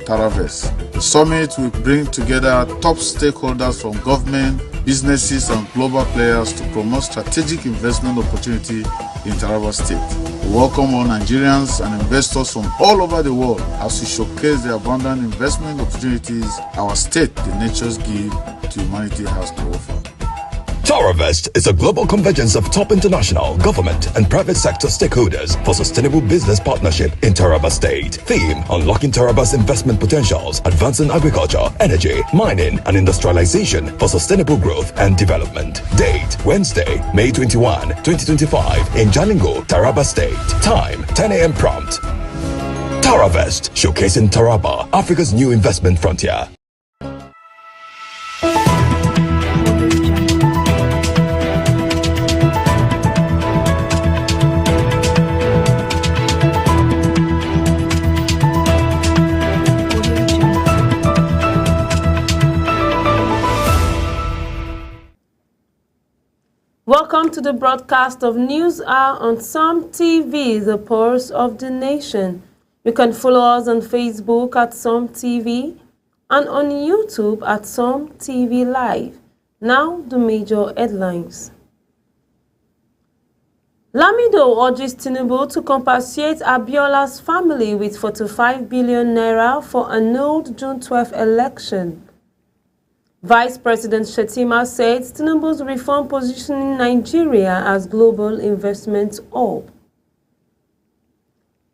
TaraVest. The summit will bring together top stakeholders from government, businesses, and global players to promote strategic investment opportunity in Taraba State. We welcome all Nigerians and investors from all over the world as we showcase the abundant investment opportunities our state, the nature's gift to humanity, has to offer. TaraVest is a global convergence of top international, government, and private sector stakeholders for sustainable business partnership in Taraba State. Theme: Unlocking Taraba's investment potentials, advancing agriculture, energy, mining, and industrialization for sustainable growth and development. Date: Wednesday, May 21, 2025 in Jalingo, Taraba State. Time: 10 a.m. prompt. TaraVest, showcasing Taraba, Africa's new investment frontier. Welcome to the broadcast of News Hour on Som TV, the pulse of the nation. You can follow us on Facebook at Som TV and on YouTube at Som TV Live. Now, the major headlines. Lamido urges Tinubu to compensate Abiola's family with 45 billion naira for annulled June 12 election. Vice President Shettima said Tinubu's reform positioning Nigeria as global investment hub.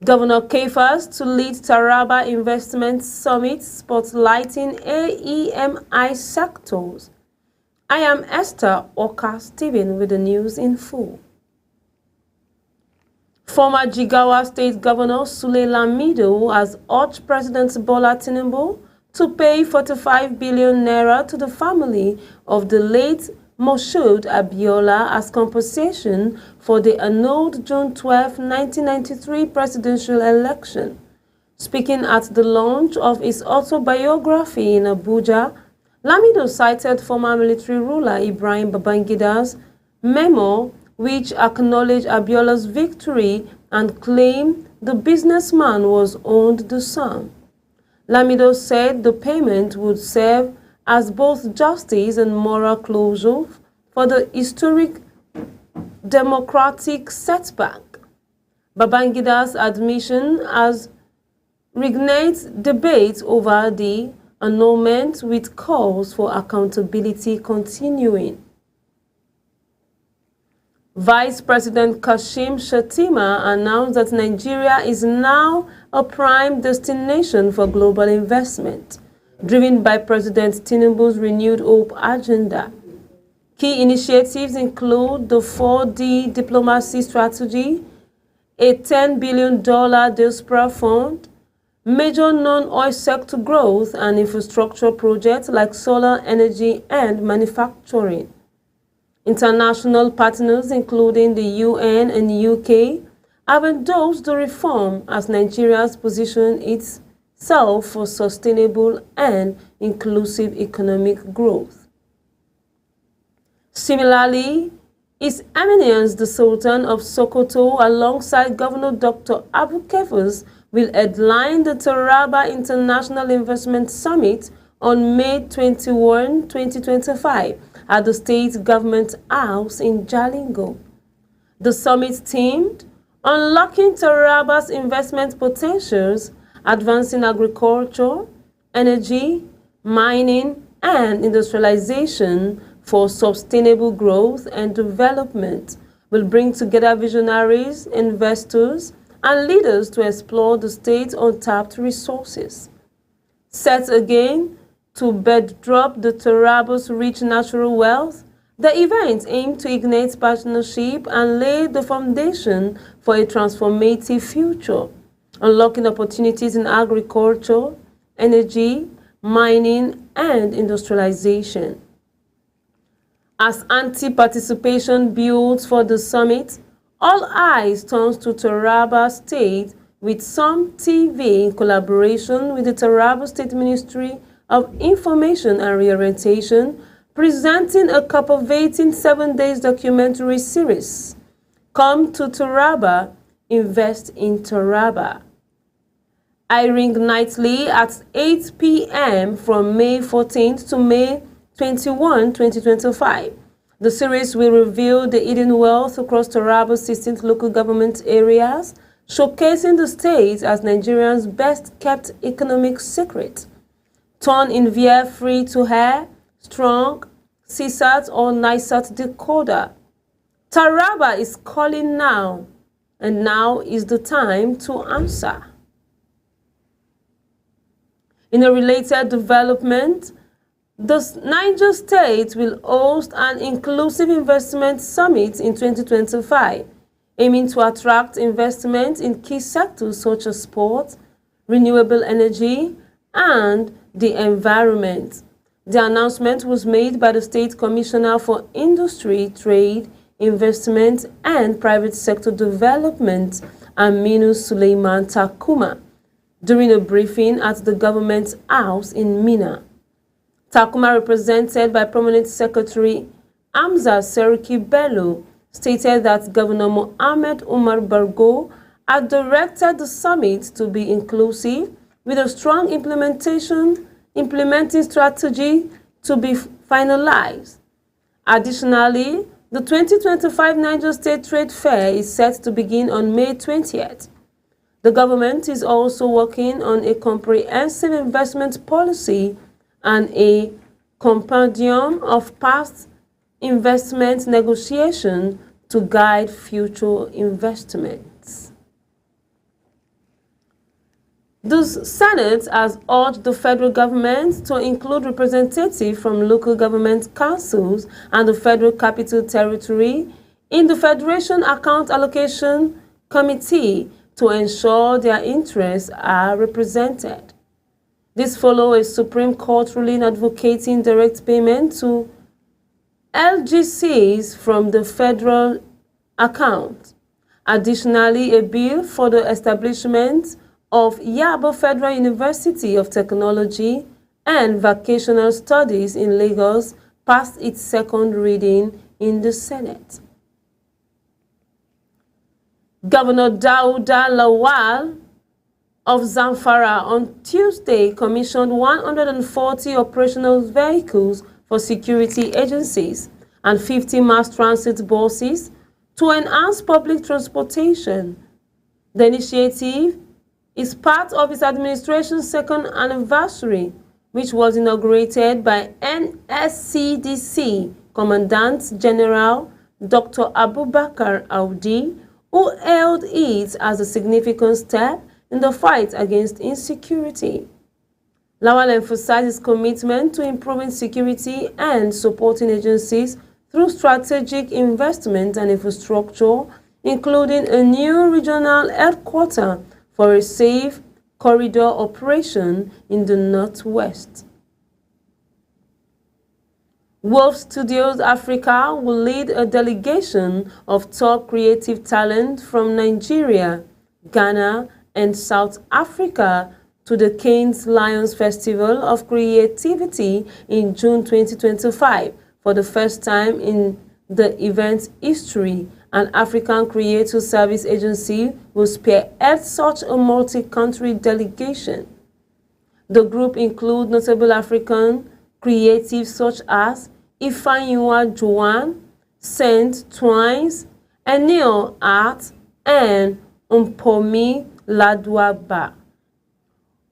Governor Kefas to lead Taraba Investment Summit spotlighting AEMI sectors. I am Esther Oka Stephen with the news in full. Former Jigawa State Governor Sule Lamido has urged President Bola Tinubu to pay 45 billion naira to the family of the late Moshood Abiola as compensation for the annulled June 12, 1993 presidential election. Speaking at the launch of his autobiography in Abuja, Lamido cited former military ruler Ibrahim Babangida's memo, which acknowledged Abiola's victory and claimed the businessman was owed the sum. Lamido said the payment would serve as both justice and moral closure for the historic democratic setback. Babangida's admission has reignited debate over the annulment, with calls for accountability continuing. Vice President Kashim Shettima announced that Nigeria is now a prime destination for global investment, driven by President Tinubu's Renewed Hope agenda. Key initiatives include the 4D diplomacy strategy, a $10 billion diaspora fund, major non-oil sector growth and infrastructure projects like solar energy and manufacturing. International partners, including the UN and UK, have endorsed the reform as Nigeria's position itself for sustainable and inclusive economic growth. Similarly, His Eminence the Sultan of Sokoto, alongside Governor Dr. Abu Kefas, will headline the Taraba International Investment Summit on May 21, 2025 at the State Government House in Jalingo. The summit themed Unlocking Taraba's Investment Potentials, Advancing Agriculture, Energy, Mining, and Industrialization for Sustainable Growth and Development will bring together visionaries, investors, and leaders to explore the state's untapped resources. Set again to bedrock the Taraba's rich natural wealth, the event aimed to ignite partnership and lay the foundation for a transformative future, unlocking opportunities in agriculture, energy, mining, and industrialization. As anti-participation builds for the summit, all eyes turn to Taraba State, with Som TV in collaboration with the Taraba State Ministry of Information and Reorientation, presenting a captivating 7-day documentary series, Come to Taraba, Invest in Taraba. airing nightly at 8 p.m. from May 14th to May 21, 2025. The series will reveal the hidden wealth across Taraba's 16 local government areas, showcasing the state as Nigeria's best-kept economic secret. Turn in via free-to-air, strong, CSAT or NISAT decoder. Taraba is calling now, and now is the time to answer. In a related development, the Niger State will host an inclusive investment summit in 2025, aiming to attract investment in key sectors such as sport, renewable energy, and the environment. The announcement was made by the State Commissioner for Industry, Trade, Investment, and Private Sector Development, Aminu Suleiman Takuma, during a briefing at the Government House in Minna. Takuma, represented by Permanent Secretary Hamza Seriki Bello, stated that Governor Mohamed Umar Bargo had directed the summit to be inclusive with a strong implementing strategy to be finalized. Additionally, the 2025 Niger State Trade Fair is set to begin on May 20th. The government is also working on a comprehensive investment policy and a compendium of past investment negotiation to guide future investments. The Senate has urged the federal government to include representatives from local government councils and the Federal Capital Territory in the Federation Account Allocation Committee to ensure their interests are represented. This follows a Supreme Court ruling advocating direct payment to LGCs from the federal account. Additionally, a bill for the establishment of Yaba Federal University of Technology and Vocational Studies in Lagos passed its second reading in the Senate. Governor Dauda Lawal of Zamfara on Tuesday commissioned 140 operational vehicles for security agencies and 50 mass transit buses to enhance public transportation. The initiative is part of its administration's second anniversary, which was inaugurated by NSCDC Commandant General Dr. Abubakar Audi, who hailed it as a significant step in the fight against insecurity. Lawal emphasized his commitment to improving security and supporting agencies through strategic investment and infrastructure, including a new regional headquarters for a safe corridor operation in the Northwest. Wolf Studios Africa will lead a delegation of top creative talent from Nigeria, Ghana, and South Africa to the Cannes Lions Festival of Creativity in June 2025. For the first time in the event's history, an African creative service agency will spearhead such a multi-country delegation. The group includes notable African creatives such as Ifeanyiwa Juwan, Saint Twines, Enio Art, and Mpomi Ladwaba,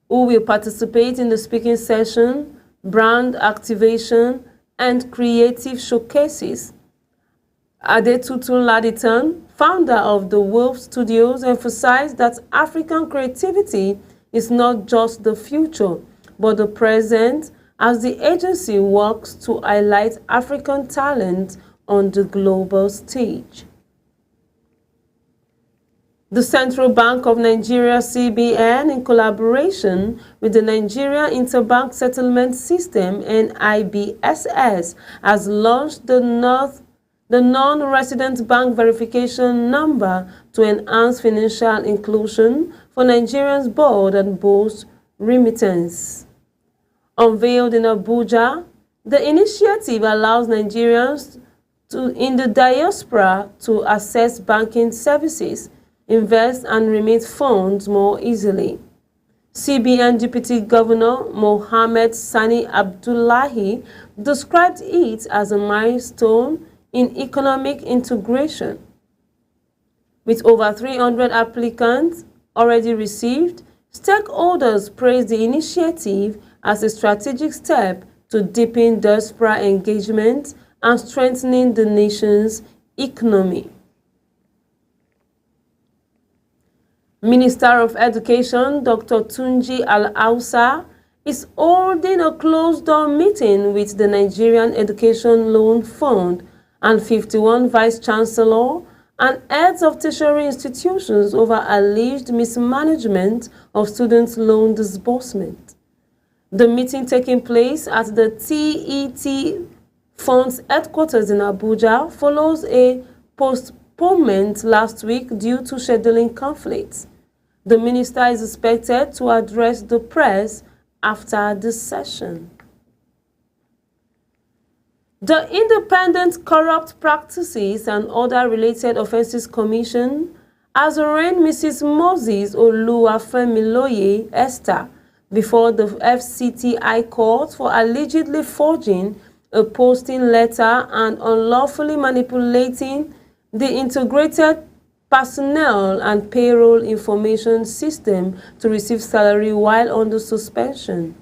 who will participate in the speaking session, brand activation, and creative showcases. Adetutu Laditan, founder of the Wolf Studios, emphasized that African creativity is not just the future, but the present, as the agency works to highlight African talent on the global stage. The Central Bank of Nigeria, CBN, in collaboration with the Nigeria Interbank Settlement System, NIBSS, has launched the non-resident bank verification number to enhance financial inclusion for Nigerians board and boast remittance. Unveiled in Abuja, the initiative allows Nigerians in the diaspora to access banking services, invest and remit funds more easily. CBN Deputy Governor Mohammed Sani Abdullahi described it as a milestone in economic integration. With over 300 applicants already received, stakeholders praised the initiative as a strategic step to deepen diaspora engagement and strengthening the nation's economy. Minister of Education Dr. Tunji Al-Hausa is holding a closed-door meeting with the Nigerian Education Loan Fund and 51 vice-chancellor and heads of tertiary institutions over alleged mismanagement of student loan disbursement. The meeting taking place at the TET Fund's headquarters in Abuja follows a postponement last week due to scheduling conflicts. The minister is expected to address the press after the session. The Independent Corrupt Practices and Other Related Offences Commission has arraigned Mrs. Moses Oluwafemiloye Esther before the FCT High Court for allegedly forging a posting letter and unlawfully manipulating the integrated personnel and payroll information system to receive salary while under suspension.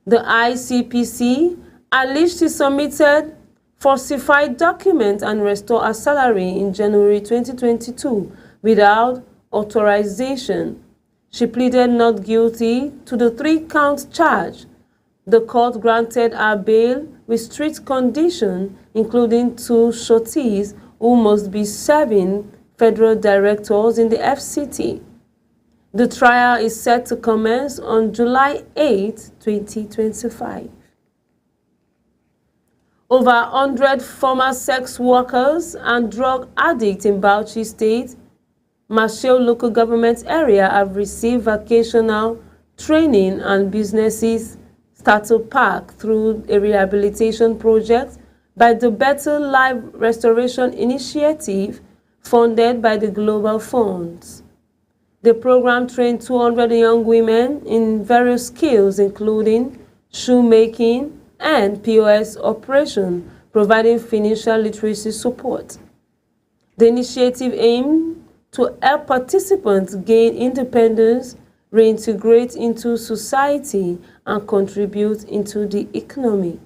The ICPC alleged she submitted falsified documents and restored her salary in January 2022 without authorization. She pleaded not guilty to the 3-count charge. The court granted her bail with strict conditions, including 2 sureties who must be serving federal directors in the FCT. The trial is set to commence on July 8, 2025. Over 100 former sex workers and drug addicts in Bauchi State, Mashel local government area have received vocational training and businesses starter pack through a rehabilitation project by the Better Life Restoration Initiative funded by the Global Funds. The program trained 200 young women in various skills including shoemaking and POS operation, providing financial literacy support. The initiative aimed to help participants gain independence, reintegrate into society, and contribute into the economy.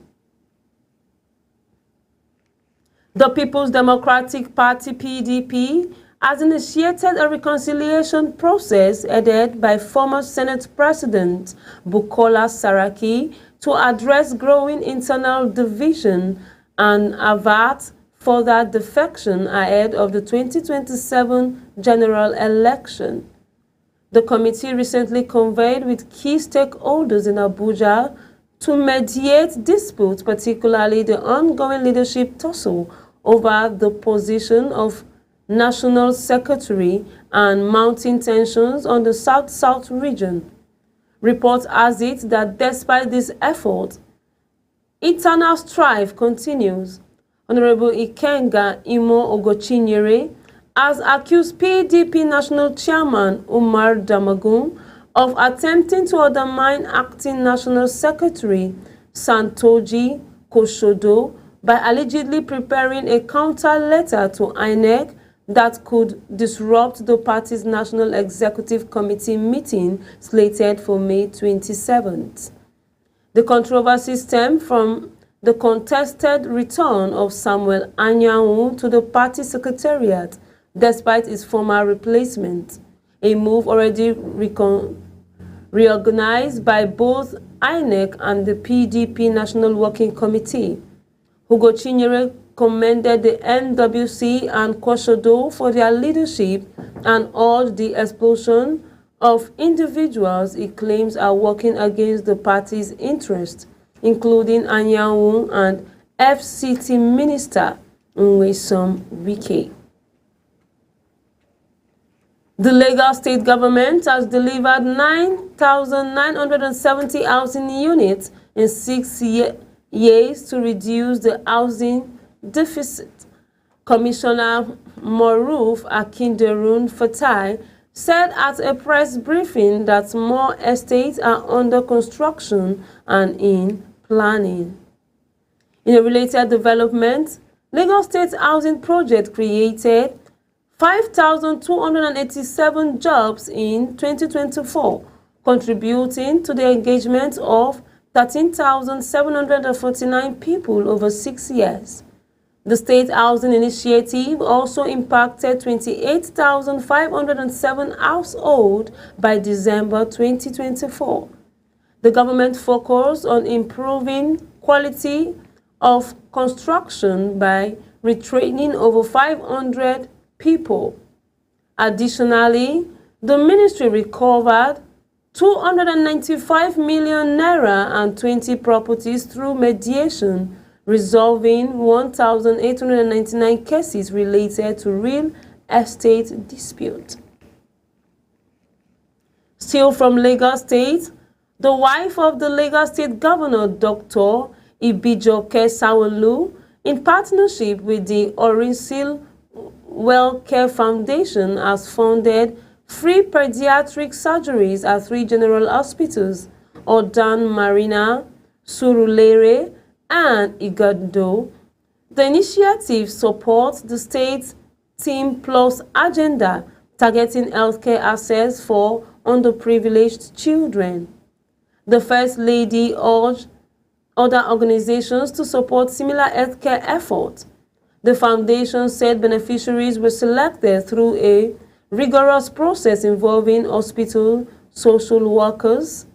The People's Democratic Party (PDP) has initiated a reconciliation process headed by former Senate President Bukola Saraki to address growing internal division and avert further defection ahead of the 2027 general election. The committee recently convened with key stakeholders in Abuja to mediate disputes, particularly the ongoing leadership tussle over the position of National Secretary and mounting tensions on the South-South region. Report has it that despite this effort, internal strife continues. Honorable Ikenga Imo Ogochinyere has accused PDP National Chairman Umar Damagum of attempting to undermine acting National Secretary Santoji Koshodo by allegedly preparing a counter letter to INEC that could disrupt the party's National Executive Committee meeting slated for May 27th. The controversy stemmed from the contested return of Samuel Anyanwu to the party secretariat despite his former replacement, a move already reorganized by both INEC and the PDP National Working Committee. Ugo Chinyere commended the NWC and Koshodo for their leadership and urged the expulsion of individuals he claims are working against the party's interests, including Anyanwu and FCT Minister Nwesom Wike. The Lagos State government has delivered 9,970 housing units in 6 years to reduce the housing deficit. Commissioner Moruf Akinderun Fatai said at a press briefing that more estates are under construction and in planning. In a related development, Lagos State Housing Project created 5,287 jobs in 2024, contributing to the engagement of 13,749 people over 6 years. The State Housing Initiative also impacted 28,507 households by December 2024. The government focused on improving quality of construction by retraining over 500 people. Additionally, the ministry recovered 295 million naira and 20 properties through mediation, resolving 1,899 cases related to real estate dispute. Still from Lagos State, the wife of the Lagos State Governor, Dr. Ibijoke Sanwo-Olu, in partnership with the Orinsil Wellcare Foundation, has funded free pediatric surgeries at 3 general hospitals, Odan Marina, Surulere, and Igando. The initiative supports the state's Team Plus agenda targeting healthcare access for underprivileged children. The First Lady urged other organizations to support similar healthcare efforts. The foundation said beneficiaries were selected through a rigorous process involving hospital social workers.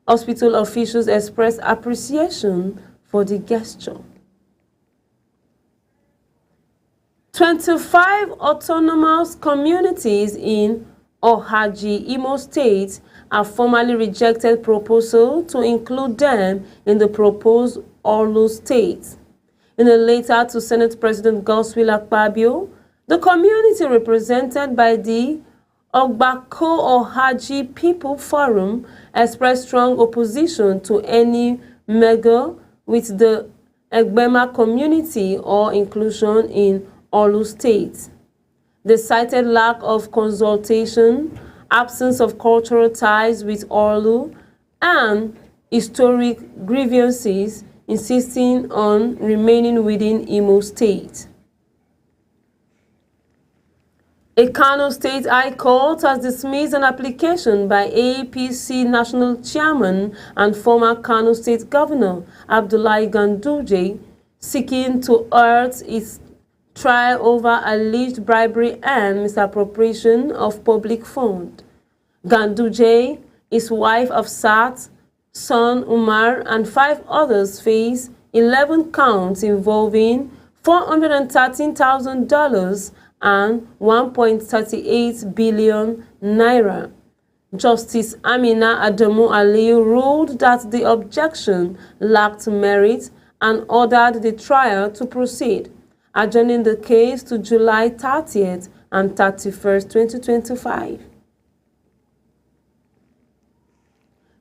Hospital officials expressed appreciation for the gesture. 25 autonomous communities in Ohaji, Imo State have formally rejected proposal to include them in the proposed Orlu State. In a letter to Senate President Godswill Akpabio, the community represented by the Ogbako Ohaji People Forum expressed strong opposition to any merger with the Egbema community or inclusion in Orlu State. They cited lack of consultation, absence of cultural ties with Orlu, and historic grievances, insisting on remaining within Imo State. A Kano State High Court has dismissed an application by APC National Chairman and former Kano State Governor Abdullahi Ganduje seeking to halt its trial over alleged bribery and misappropriation of public funds. Ganduje, his wife Afsat, son Umar, and 5 others face 11 counts involving $413,000 and 1.38 billion naira. Justice Amina Adamu Aliyu ruled that the objection lacked merit and ordered the trial to proceed, adjourning the case to July 30th and 31st, 2025.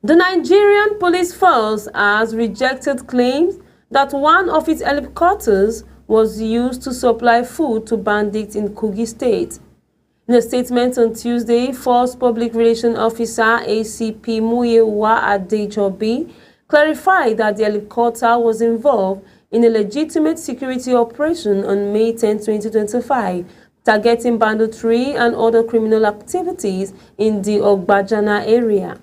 The Nigerian Police Force has rejected claims that one of its helicopters was used to supply food to bandits in Kogi State. In a statement on Tuesday, Force Public Relations Officer ACP Muyewa Adejobi clarified that the helicopter was involved in a legitimate security operation on May 10, 2025, targeting banditry and other criminal activities in the Ogbajana area.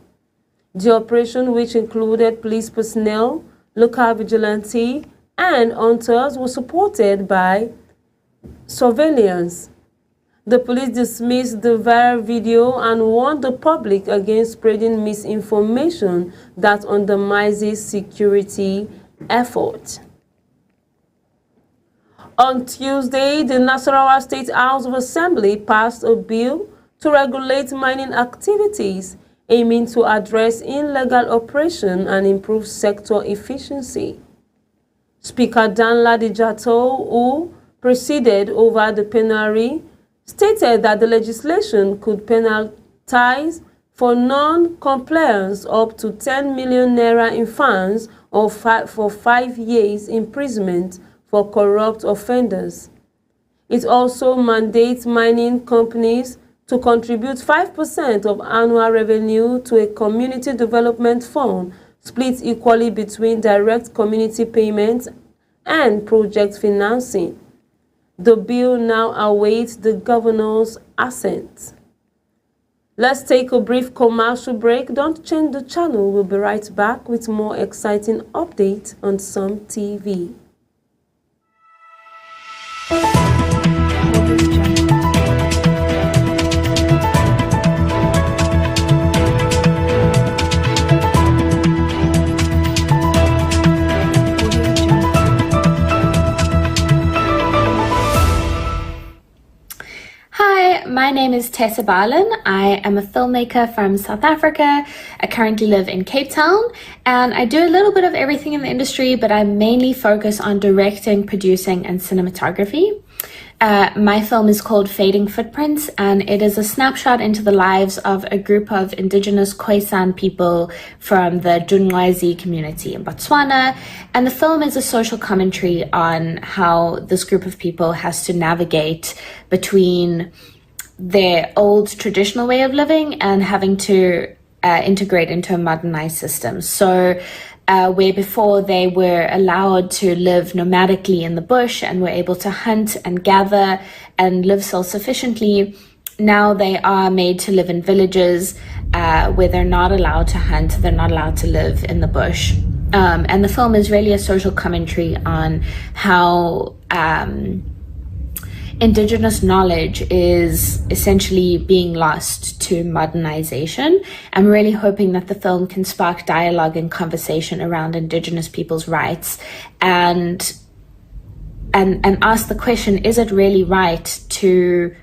The operation, which included police personnel, local vigilante, and hunters, was supported by surveillance. The police dismissed the viral video and warned the public against spreading misinformation that undermines security efforts. On Tuesday, the Nasarawa State House of Assembly passed a bill to regulate mining activities, aiming to address illegal operation and improve sector efficiency. Speaker Danladi Jatto, who presided over the plenary, stated that the legislation could penalize for non-compliance up to 10 million naira in fines or for 5 years imprisonment for corrupt offenders. It also mandates mining companies to contribute 5% of annual revenue to a community development fund split equally between direct community payments and project financing. The bill now awaits the governor's assent. Let's take a brief commercial break. Don't change the channel. We'll be right back with more exciting updates on Sun TV. My name is Tessa Barlin. I am a filmmaker from South Africa. I currently live in Cape Town, and I do a little bit of everything in the industry, but I mainly focus on directing, producing, and cinematography. My film is called Fading Footprints, and it is a snapshot into the lives of a group of indigenous Khoisan people from the Dunwazi community in Botswana. And the film is a social commentary on how this group of people has to navigate between their old traditional way of living and having to integrate into a modernized system. So where before they were allowed to live nomadically in the bush and were able to hunt and gather and live self-sufficiently, now they are made to live in villages where they're not allowed to hunt, they're not allowed to live in the bush. And the film is really a social commentary on how indigenous knowledge is essentially being lost to modernization. I'm really hoping that the film can spark dialogue and conversation around indigenous people's rights and ask the question, is it really right to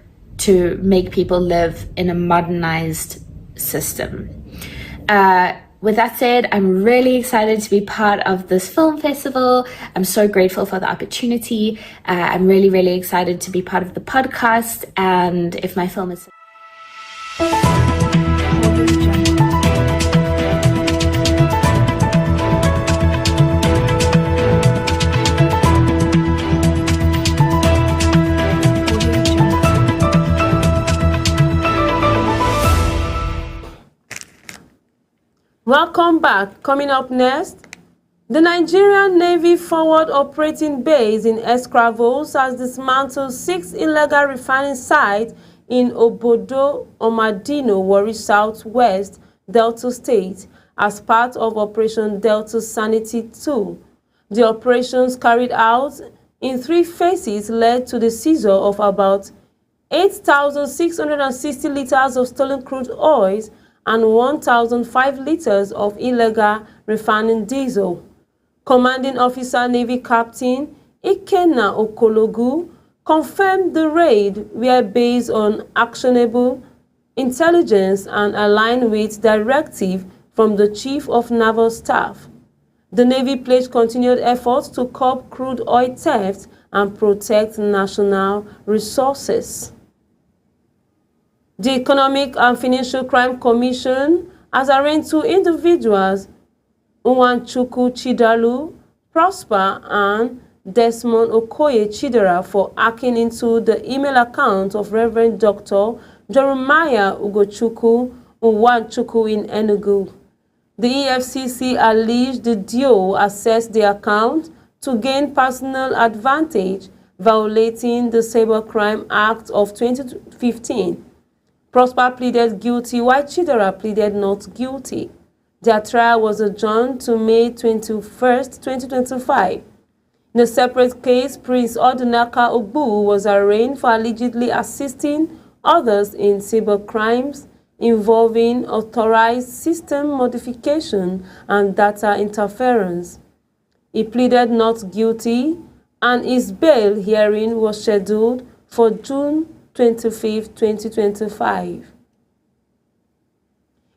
make people live in a modernized system? With that said, I'm really excited to be part of this film festival. I'm so grateful for the opportunity. I'm really, really excited to be part of the podcast. And if my film is... Welcome back. Coming up next, the Nigerian Navy Forward Operating Base in Escravos has dismantled 6 illegal refining sites in Obodo Omadino, Warri Southwest, Delta State, as part of Operation Delta Sanity 2. The operations carried out in 3 phases led to the seizure of about 8,660 liters of stolen crude oils and 1,005 liters of illegal refining diesel. Commanding Officer Navy Captain Ikenna Okologu confirmed the raid were based on actionable intelligence and aligned with directive from the Chief of Naval Staff. The Navy pledged continued efforts to curb crude oil theft and protect national resources. The Economic and Financial Crime Commission has arraigned 2 individuals, Nwanchukwu Chidalu Prosper and Desmond Okoye Chidera, for hacking into the email account of Reverend Dr. Jeremiah Ugochukwu Nwanchukwu in Enugu. The EFCC alleged the duo accessed the account to gain personal advantage, violating the Cybercrime Act of 2015. Prosper pleaded guilty while Chidera pleaded not guilty. Their trial was adjourned to May 21, 2025. In a separate case, Prince Odunaka Ogbu was arraigned for allegedly assisting others in cybercrimes involving authorized system modification and data interference. He pleaded not guilty, and his bail hearing was scheduled for June 25, 2025.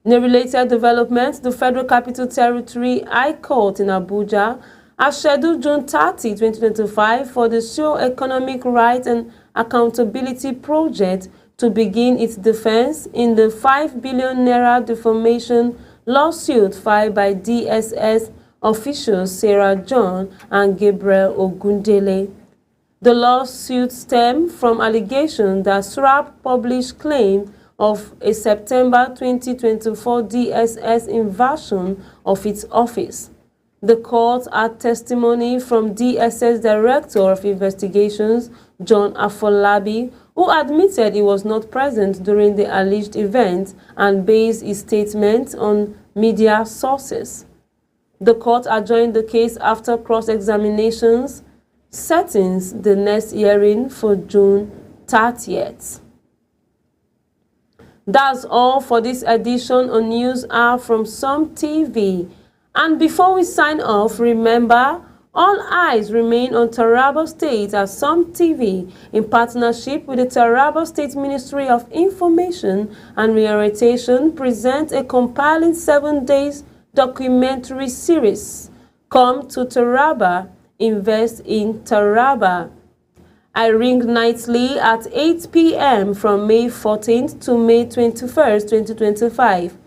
In a related development, the Federal Capital Territory High Court in Abuja has scheduled June 30, 2025 for the Socio-Economic Rights and Accountability Project to begin its defense in the 5 billion naira defamation lawsuit filed by DSS officials Sarah John and Gabriel Ogundele. The lawsuit stemmed from allegations that SRAP published claims of a September 2024 DSS invasion of its office. The court had testimony from DSS Director of Investigations, John Afolabi, who admitted he was not present during the alleged event and based his statement on media sources. The court adjourned the case after cross-examinations, setting the next hearing for June 30th. That's all for this edition on News Hour from Some TV. And before we sign off, remember, all eyes remain on Taraba State as Some TV, in partnership with the Taraba State Ministry of Information and Reorientation, presents a compelling 7-day documentary series, Come to Taraba, Invest in Taraba. I ring nightly at 8 p.m. from May 14th to May 21st, 2025.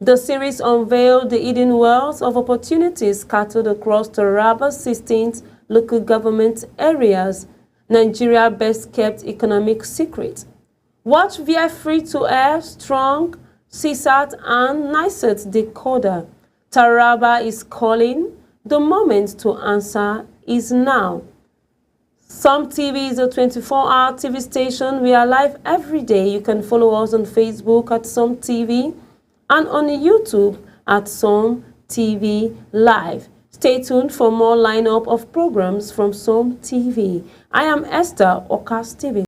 The series unveiled the hidden wealth of opportunities scattered across Taraba's 16th local government areas, Nigeria's best-kept economic secret. Watch via free-to-air, Strong, CSAT, and NICET decoder. Taraba is calling. The moment to answer is now. Some TV is a 24-hour TV station. We are live every day. You can follow us on Facebook at Some TV and on YouTube at Some TV Live. Stay tuned for more lineup of programs from Some TV. I am Esther Oka-Steven.